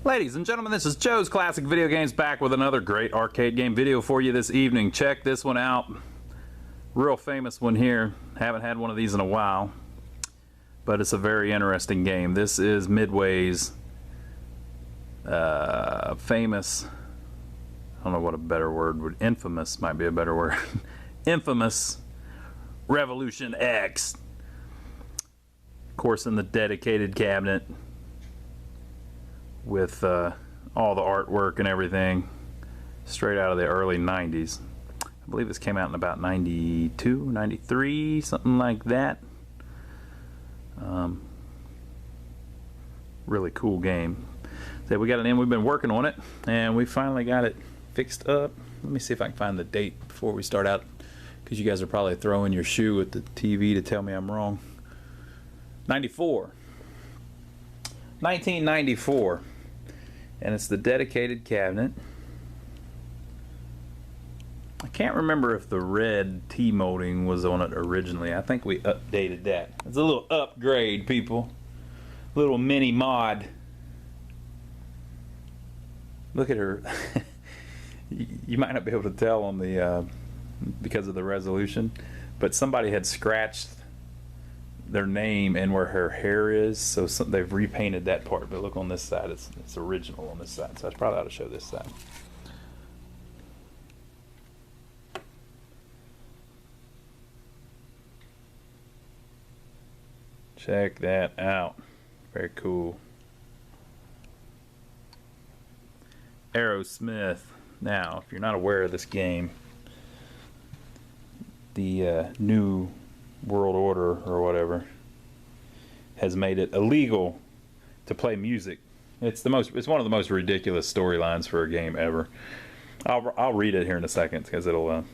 Ladies and gentlemen, this is Joe's Classic Video Games, back with another great arcade game video for you this evening. Check this one out. Real famous one here. Haven't had one of these in a while, but it's a very interesting game. This is Midway's famous, I don't know what a better word would, infamous might be a better word. Infamous Revolution X. Of course, in the dedicated cabinet with all the artwork and everything, straight out of the early 90s. I believe this came out in about 92, 93, something like that. Really cool game. So we got it in, we've been working on it, and we finally got it fixed up. Let me see if I can find the date before we start out, because you guys are probably throwing your shoe at the TV to tell me I'm wrong. 1994. And it's the dedicated cabinet. I can't remember if the red T-molding was on it originally. I think we updated that. It's a little upgrade, people. Little mini mod. Look at her. You might not be able to tell on the because of the resolution, but somebody had scratched their name and where her hair is, so they've repainted that part. But look on this side, it's original on this side, so I probably ought to show this side. Check that out. Very cool. Aerosmith. Now, if you're not aware of this game, the new World Order or whatever has made it illegal to play music. It's one of the most ridiculous storylines for a game ever. I'll read it here in a second because it'll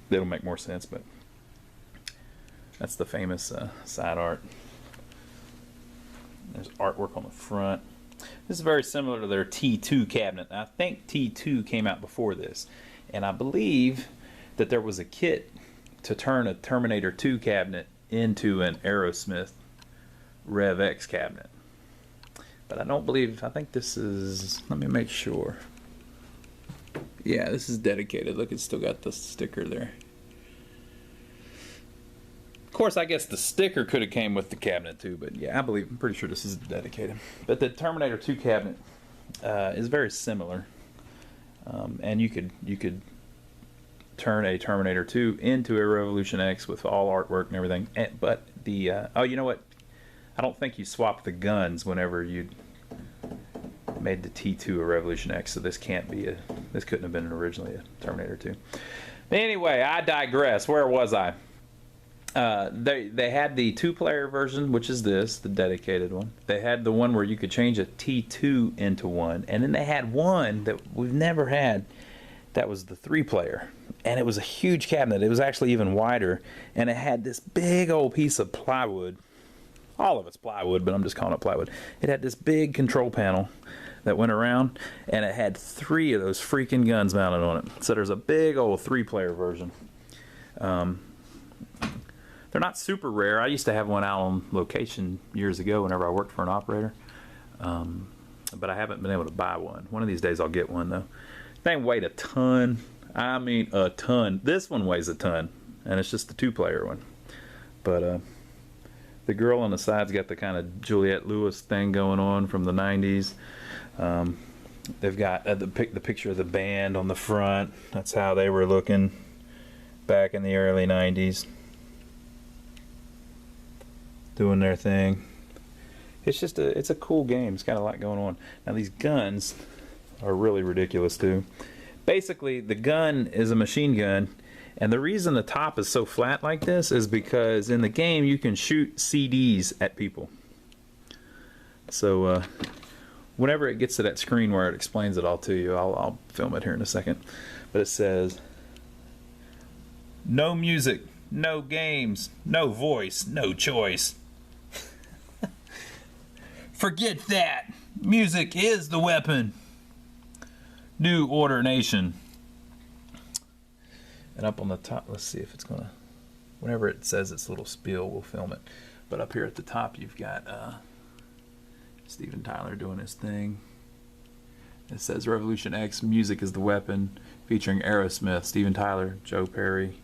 make more sense. But that's the famous side art. There's artwork on the front. This is very similar to their T2 cabinet. I think T2 came out before this, and I believe that there was a kit to turn a Terminator 2 cabinet into an Aerosmith Rev X cabinet. But I don't believe, I think this is, let me make sure. Yeah, this is dedicated. Look, it's still got the sticker there. Of course, I guess the sticker could have came with the cabinet too, but yeah, I'm pretty sure this is dedicated. But the Terminator 2 cabinet is very similar. And you could turn a Terminator 2 into a Revolution X with all artwork and everything. But the oh, you know what? I don't think you swapped the guns whenever you made the T2 a Revolution X, so this couldn't have been originally a Terminator 2. But anyway, I digress. Where was I? They had the 2-player version, which is this, the dedicated one. They had the one where you could change a T2 into one, and then they had one that we've never had. That was the 3-player, and it was a huge cabinet. It was actually even wider, and it had this big old piece of plywood. All of it's plywood, but I'm just calling it plywood. It had this big control panel that went around, and it had 3 of those freaking guns mounted on it. So there's a big old 3-player version. They're not super rare. I used to have one out on location years ago whenever I worked for an operator, but I haven't been able to buy one. One of these days I'll get one though. Thing weighed a ton. I mean a ton. This one weighs a ton, and it's just the 2-player one. But the girl on the side's got the kind of Juliette Lewis thing going on from the 90s. They've got the picture of the band on the front. That's how they were looking back in the early 90s, doing their thing. It's a cool game. It's got a lot going on. Now these guns are really ridiculous too. Basically, the gun is a machine gun, and the reason the top is so flat like this is because in the game you can shoot CDs at people. So whenever it gets to that screen where it explains it all to you, I'll film it here in a second. But it says, no music, no games, no voice, no choice. Forget that. Music is the weapon. New Order Nation. And up on the top, let's see if it's gonna, whenever it says its little spiel, we'll film it. But up here at the top, you've got Steven Tyler doing his thing. It says Revolution X, Music is the Weapon, featuring Aerosmith, Steven Tyler, Joe Perry,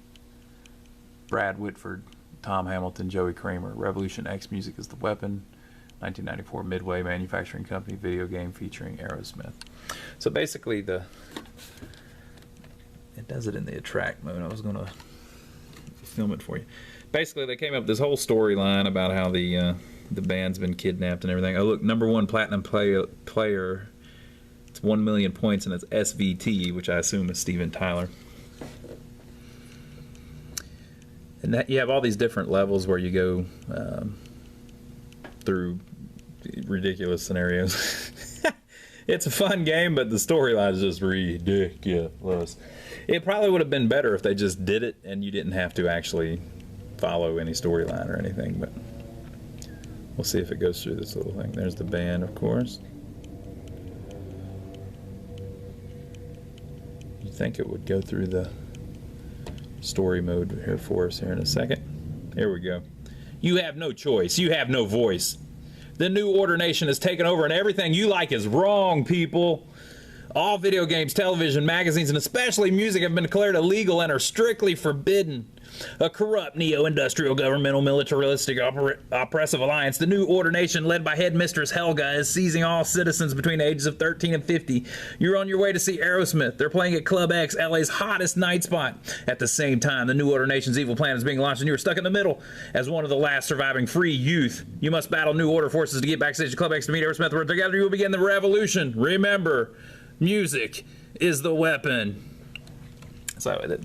Brad Whitford, Tom Hamilton, Joey Kramer. Revolution X, Music is the Weapon, 1994 Midway Manufacturing Company video game featuring Aerosmith. So basically it does it in the attract mode. I was going to film it for you. Basically they came up with this whole storyline about how the band's been kidnapped and everything. Oh look, #1 platinum player. It's 1 million points and it's SVT, which I assume is Steven Tyler. And that, you have all these different levels where you go through ridiculous scenarios. It's a fun game, but the storyline is just ridiculous. It probably would have been better if they just did it and you didn't have to actually follow any storyline or anything, but we'll see if it goes through this little thing. There's the band, of course. You'd think it would go through the story mode here for us here in a second. Here we go. You have no choice. You have no voice. The New Order Nation has taken over and everything you like is wrong, people. All video games, television, magazines, and especially music have been declared illegal and are strictly forbidden. A corrupt, neo-industrial, governmental, militaristic, oppressive alliance, the New Order Nation, led by headmistress Helga, is seizing all citizens between the ages of 13 and 50. You're on your way to see Aerosmith. They're playing at Club X, LA's hottest night spot. At the same time, the New Order Nation's evil plan is being launched, and you're stuck in the middle. As one of the last surviving free youth, you must battle New Order forces to get backstage to Club X to meet Aerosmith, where together you will begin the revolution. Remember, music is the weapon. So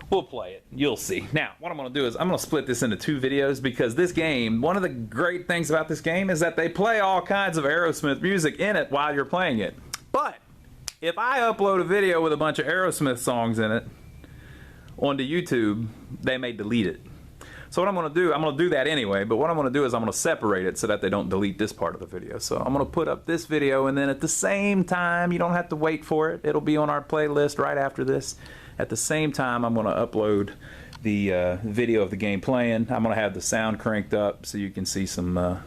we'll play it. You'll see. Now, what I'm going to do is I'm going to split this into 2 videos because this game, one of the great things about this game is that they play all kinds of Aerosmith music in it while you're playing it. But if I upload a video with a bunch of Aerosmith songs in it onto YouTube, they may delete it. So what I'm going to do, I'm going to do that anyway, but what I'm going to do is I'm going to separate it so that they don't delete this part of the video. So I'm going to put up this video, and then at the same time, you don't have to wait for it. It'll be on our playlist right after this. At the same time, I'm going to upload the video of the game playing. I'm going to have the sound cranked up so you can see some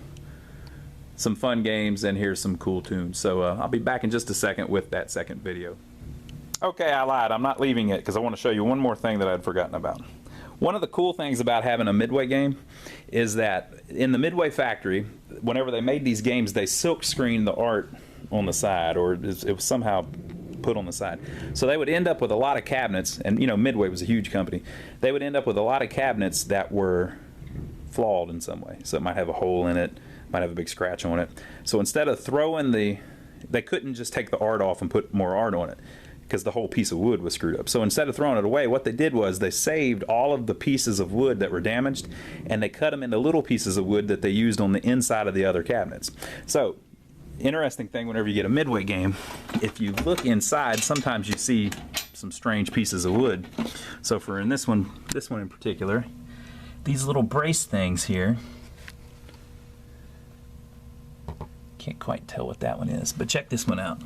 fun games and hear some cool tunes. So I'll be back in just a second with that second video. Okay, I lied. I'm not leaving it because I want to show you one more thing that I'd forgotten about. One of the cool things about having a Midway game is that in the Midway factory, whenever they made these games, they silk screened the art on the side, or it was somehow put on the side. So they would end up with a lot of cabinets, and you know, Midway was a huge company. They would end up with a lot of cabinets that were flawed in some way. So it might have a hole in it, might have a big scratch on it. So instead of throwing they couldn't just take the art off and put more art on it because the whole piece of wood was screwed up. So instead of throwing it away, what they did was they saved all of the pieces of wood that were damaged, and they cut them into little pieces of wood that they used on the inside of the other cabinets. So interesting thing, whenever you get a Midway game, if you look inside, sometimes you see some strange pieces of wood. So for this one in particular, these little brace things here, can't quite tell what that one is, but check this one out.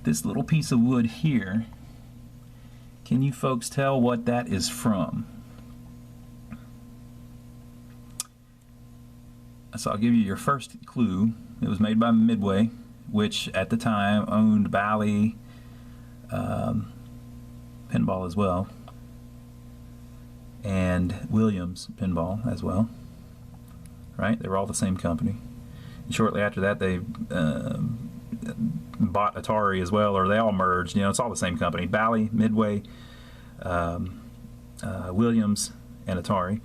This little piece of wood here, can you folks tell what that is from? So I'll give you your first clue. It was made by Midway, which at the time owned Bally Pinball as well, and Williams Pinball as well. Right? They were all the same company. And shortly after that, they bought Atari as well, or they all merged. You know, it's all the same company. Bally, Midway, Williams, and Atari.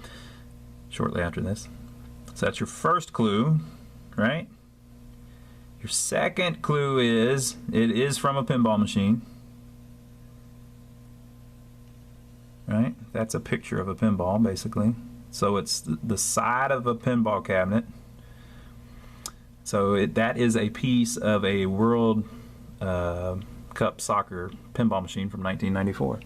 Shortly after this. So that's your first clue, right? Your second clue is it is from a pinball machine. Right? That's a picture of a pinball, basically. So it's the side of a pinball cabinet. So that is a piece of a World Cup soccer pinball machine from 1994.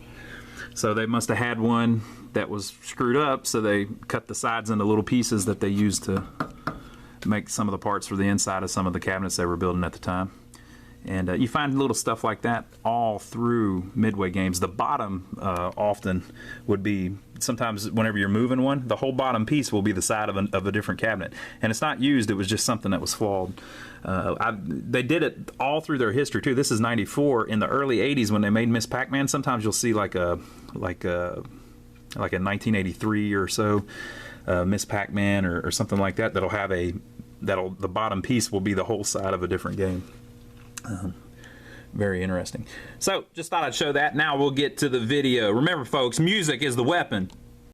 So they must have had one that was screwed up, so they cut the sides into little pieces that they used to make some of the parts for the inside of some of the cabinets they were building at the time. And you find little stuff like that all through Midway games. The bottom often would be, sometimes whenever you're moving one, the whole bottom piece will be the side of a different cabinet. And it's not used, it was just something that was flawed. They did it all through their history too. This is 94. In the early 80s when they made Miss Pac-Man, sometimes you'll see like a 1983 or so Miss Pac-Man or something like that, that'll have the bottom piece will be the whole side of a different game. Very interesting. So just thought I'd show that. Now we'll get to the video. Remember folks, music is the weapon.